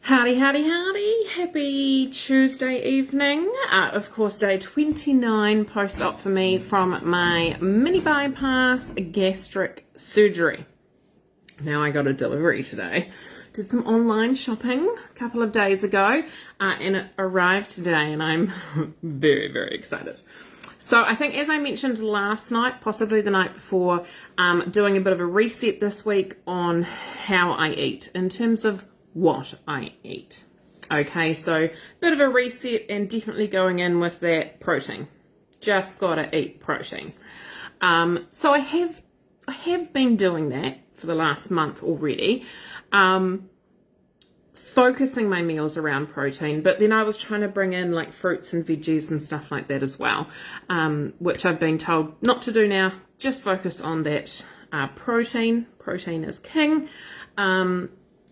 Howdy, howdy, howdy. Happy Tuesday evening. Of course, day 29 post-op for me from my mini bypass gastric surgery. Now I got a delivery today. Did some online shopping a couple of days ago and it arrived today and I'm very, very excited. So I think, as I mentioned last night, possibly the night before, doing a bit of a reset this week on how I eat in terms of what I eat. Okay, so bit of a reset and definitely going in with that protein. Just gotta eat protein. So I have been doing that for the last month already, focusing my meals around protein, but then I was trying to bring in like fruits and veggies and stuff like that as well, which I've been told not to do now. Just focus on that protein. Protein is king.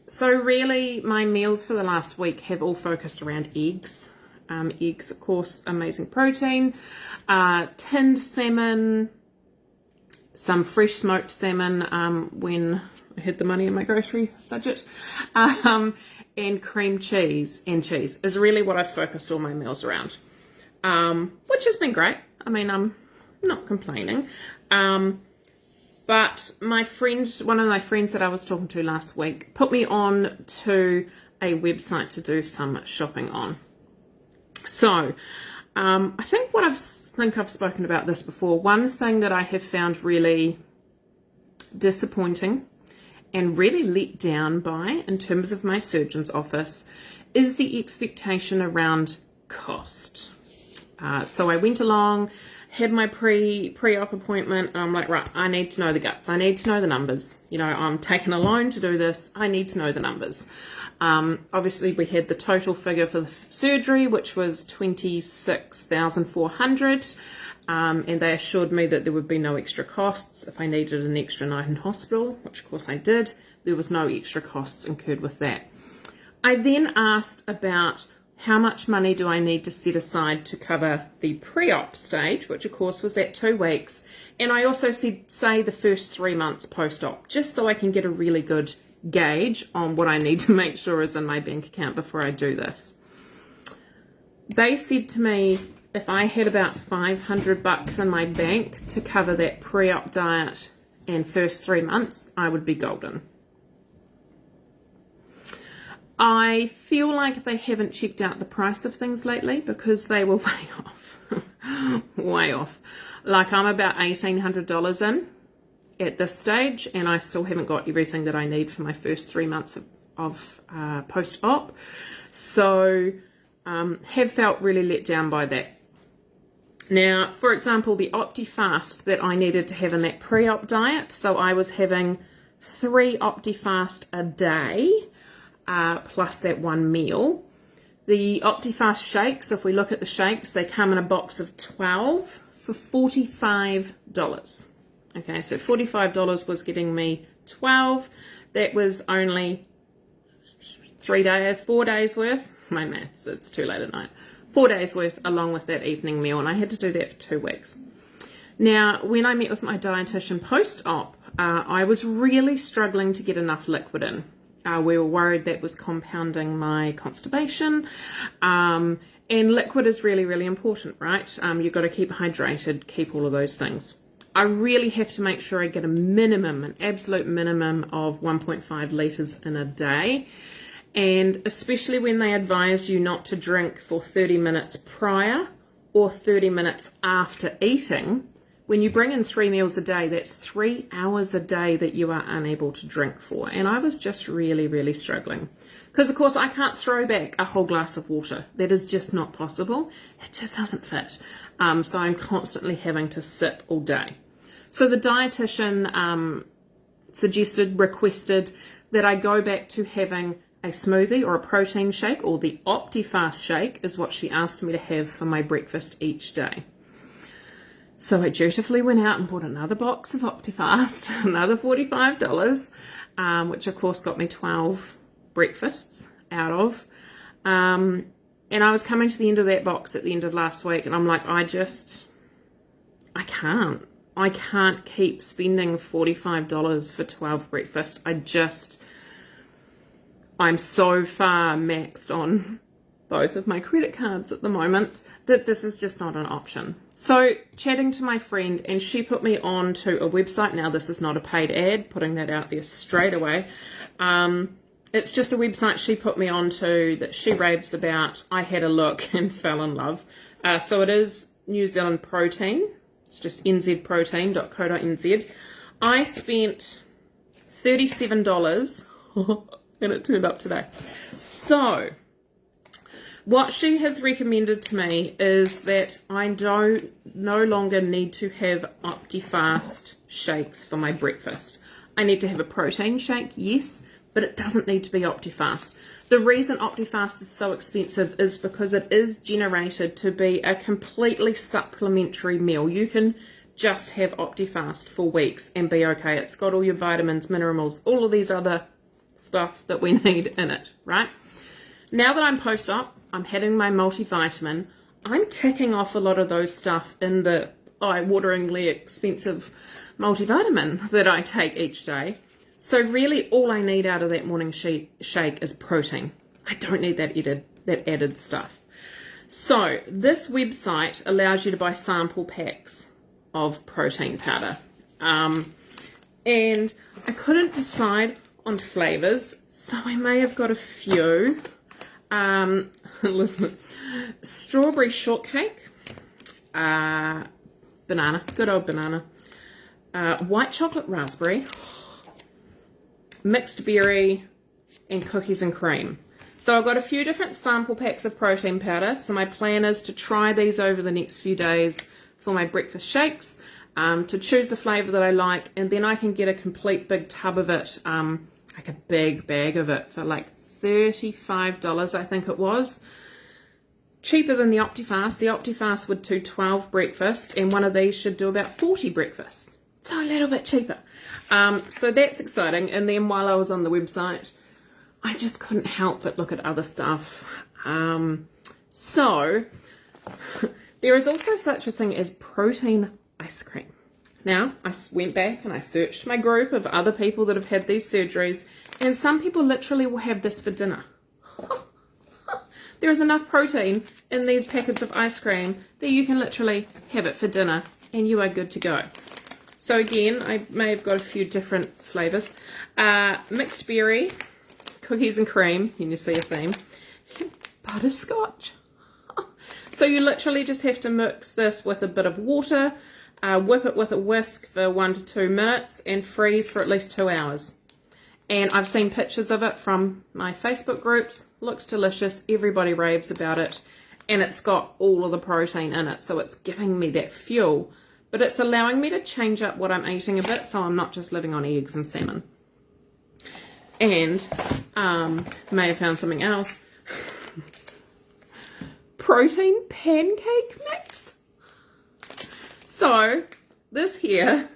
So really, my meals for the last week have all focused around eggs. Eggs, of course, amazing protein. Tinned salmon, some fresh smoked salmon when I had the money in my grocery budget, and cream cheese and cheese is really what I've focused all my meals around, which has been great. I mean, I'm not complaining. But my friend, one of my friends that I was talking to last week, put me on to a website to do some shopping on. So I think I've spoken about this before. One thing that I have found really disappointing and really let down by in terms of my surgeon's office is the expectation around cost. So I went along, had my pre-op appointment, and I'm like, right, I need to know the guts. I need to know the numbers. You know, I'm taking a loan to do this. I need to know the numbers. Obviously, we had the total figure for the surgery, which was $26,400, and they assured me that there would be no extra costs if I needed an extra night in hospital, which of course I did. There was no extra costs incurred with that. I then asked about how much money do I need to set aside to cover the pre-op stage, which of course was at 2 weeks. And I also said, say the first 3 months post-op, just so I can get a really good gauge on what I need to make sure is in my bank account before I do this. They said to me, if I had about $500 in my bank to cover that pre-op diet and first 3 months, I would be golden. I feel like they haven't checked out the price of things lately because they were way off. Way off. Like I'm about $1,800 in at this stage and I still haven't got everything that I need for my first 3 months of post-op. So have felt really let down by that. Now, for example, the OptiFast that I needed to have in that pre-op diet. So I was having 3 OptiFast a day. Plus that one meal. The OptiFast shakes, if we look at the shakes, they come in a box of 12 for $45. Okay, so $45 was getting me 12. That was only 4 days worth. My maths, it's too late at night. 4 days worth along with that evening meal, and I had to do that for 2 weeks. Now, when I met with my dietitian post-op, I was really struggling to get enough liquid in. We were worried that was compounding my constipation, and liquid is really, really important, right? You've got to keep hydrated, keep all of those things. I really have to make sure I get a minimum, an absolute minimum of 1.5 litres in a day, and especially when they advise you not to drink for 30 minutes prior or 30 minutes after eating. When you bring in 3 meals a day, that's 3 hours a day that you are unable to drink for. And I was just really, really struggling. Because, of course, I can't throw back a whole glass of water. That is just not possible. It just doesn't fit. So I'm constantly having to sip all day. So the dietitian requested that I go back to having a smoothie or a protein shake, or the OptiFast shake is what she asked me to have for my breakfast each day. So I dutifully went out and bought another box of OptiFast, another $45, which of course got me 12 breakfasts out of. And I was coming to the end of that box at the end of last week, and I'm like, I can't. I can't keep spending $45 for 12 breakfast. I'm so far maxed on both of my credit cards at the moment that this is just not an option. So chatting to my friend, and she put me on to a website. Now this is not a paid ad, putting that out there straight away. It's just a website she put me on to that she raves about. I had a look and fell in love. So it is New Zealand Protein. It's just nzprotein.co.nz. I spent $37 and it turned up today. So what she has recommended to me is that I no longer need to have Optifast shakes for my breakfast. I need to have a protein shake, yes, but it doesn't need to be Optifast. The reason Optifast is so expensive is because it is generated to be a completely supplementary meal. You can just have Optifast for weeks and be okay. It's got all your vitamins, minerals, all of these other stuff that we need in it, right? Now that I'm post-op, I'm having my multivitamin, I'm ticking off a lot of those stuff in the eye-wateringly expensive multivitamin that I take each day. So really all I need out of that morning shake is protein. I don't need that added stuff. So this website allows you to buy sample packs of protein powder. And I couldn't decide on flavors, so I may have got a few. Listen, strawberry shortcake, banana, good old banana, white chocolate raspberry, mixed berry, and cookies and cream. So I've got a few different sample packs of protein powder. So my plan is to try these over the next few days for my breakfast shakes, to choose the flavor that I like, and then I can get a complete big tub of it, like a big bag of it for like $35, I think it was. Cheaper than the Optifast. The Optifast would do 12 breakfast, and one of these should do about 40 breakfast. So a little bit cheaper. So that's exciting. And then while I was on the website, I just couldn't help but look at other stuff. So there is also such a thing as protein ice cream. Now, I went back and I searched my group of other people that have had these surgeries, and some people literally will have this for dinner. There is enough protein in these packets of ice cream that you can literally have it for dinner and you are good to go. So again, I may have got a few different flavors. Mixed berry, cookies and cream, can you see a theme? Butterscotch. So you literally just have to mix this with a bit of water, whip it with a whisk for 1 to 2 minutes and freeze for at least 2 hours. And I've seen pictures of it from my Facebook groups. Looks delicious. Everybody raves about it. And it's got all of the protein in it. So it's giving me that fuel. But it's allowing me to change up what I'm eating a bit, so I'm not just living on eggs and salmon. And may have found something else. Protein pancake mix. So this here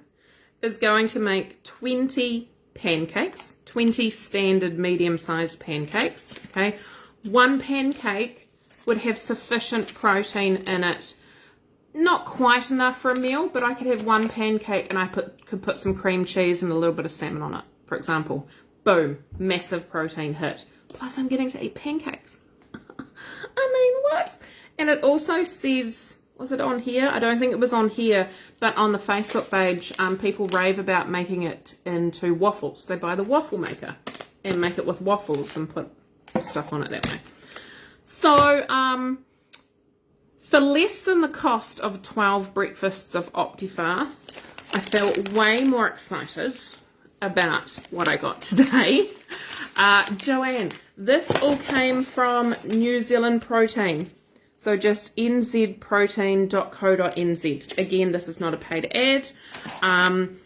is going to make 20 pancakes. 20 standard medium-sized pancakes, okay? One pancake would have sufficient protein in it. Not quite enough for a meal, but I could have one pancake and I could put some cream cheese and a little bit of salmon on it, for example. Boom, massive protein hit. Plus I'm getting to eat pancakes. I mean, what? And it also says, was it on here? I don't think it was on here, but on the Facebook page, people rave about making it into waffles. They buy the waffle maker and make it with waffles and put stuff on it that way. So, for less than the cost of 12 breakfasts of Optifast, I felt way more excited about what I got today. Joanne, this all came from New Zealand Protein. So just nzprotein.co.nz. Again, this is not a paid ad. And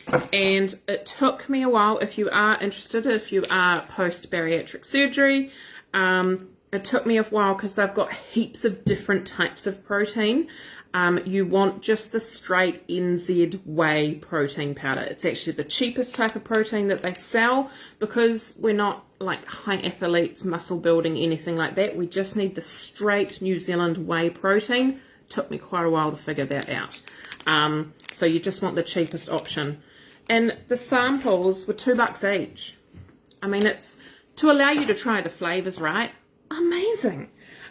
it took me a while, if you are interested, if you are post-bariatric surgery, it took me a while because they've got heaps of different types of protein. You want just the straight NZ whey protein powder. It's actually the cheapest type of protein that they sell because we're not like high athletes, muscle building, anything like that. We just need the straight New Zealand whey protein. Took me quite a while to figure that out. So you just want the cheapest option. And the samples were $2 each. I mean, it's to allow you to try the flavors, right? Amazing.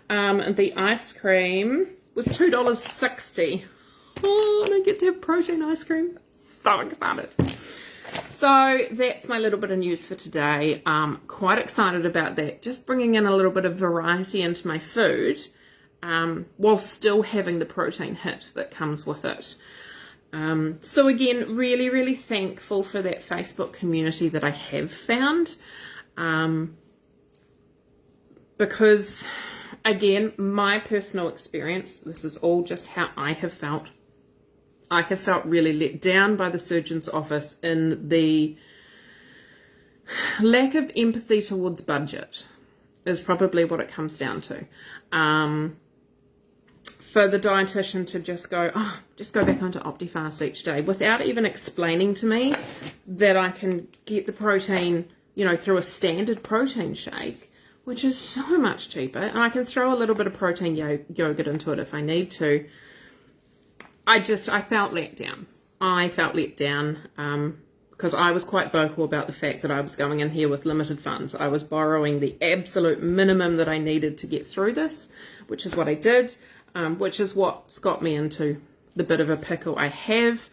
And the ice cream was $2.60. Oh, and I get to have protein ice cream. So excited. So that's my little bit of news for today. Quite excited about that. Just bringing in a little bit of variety into my food, while still having the protein hit that comes with it. So again, really, really thankful for that Facebook community that I have found. Because again, my personal experience, this is all just how I have felt. I have felt really let down by the surgeon's office in the lack of empathy towards budget is probably what it comes down to. For the dietitian to just go back onto Optifast each day without even explaining to me that I can get the protein, through a standard protein shake, which is so much cheaper, and I can throw a little bit of protein yogurt into it if I need to. I felt let down. I felt let down because I was quite vocal about the fact that I was going in here with limited funds. I was borrowing the absolute minimum that I needed to get through this, which is what I did, which is what's got me into the bit of a pickle I have,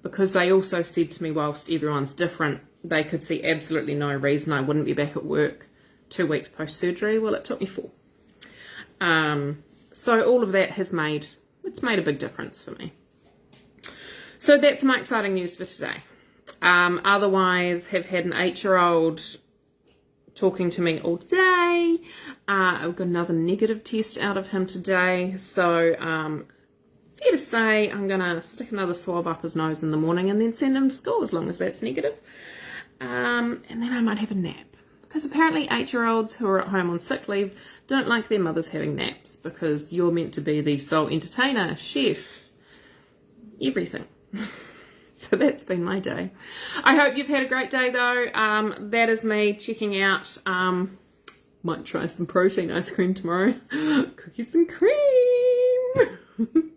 because they also said to me, whilst everyone's different, they could see absolutely no reason I wouldn't be back at work 2 weeks post-surgery. Well, it took me 4. So all of that has made a big difference for me. So that's my exciting news for today. Otherwise, have had an 8-year-old talking to me all day. I've got another negative test out of him today. So fair to say I'm going to stick another swab up his nose in the morning and then send him to school as long as that's negative. And then I might have a nap. Because apparently 8-year-olds who are at home on sick leave don't like their mothers having naps because you're meant to be the sole entertainer, chef, everything. So that's been my day. I hope you've had a great day though. That is me checking out. Might try some protein ice cream tomorrow. Cookies and cream.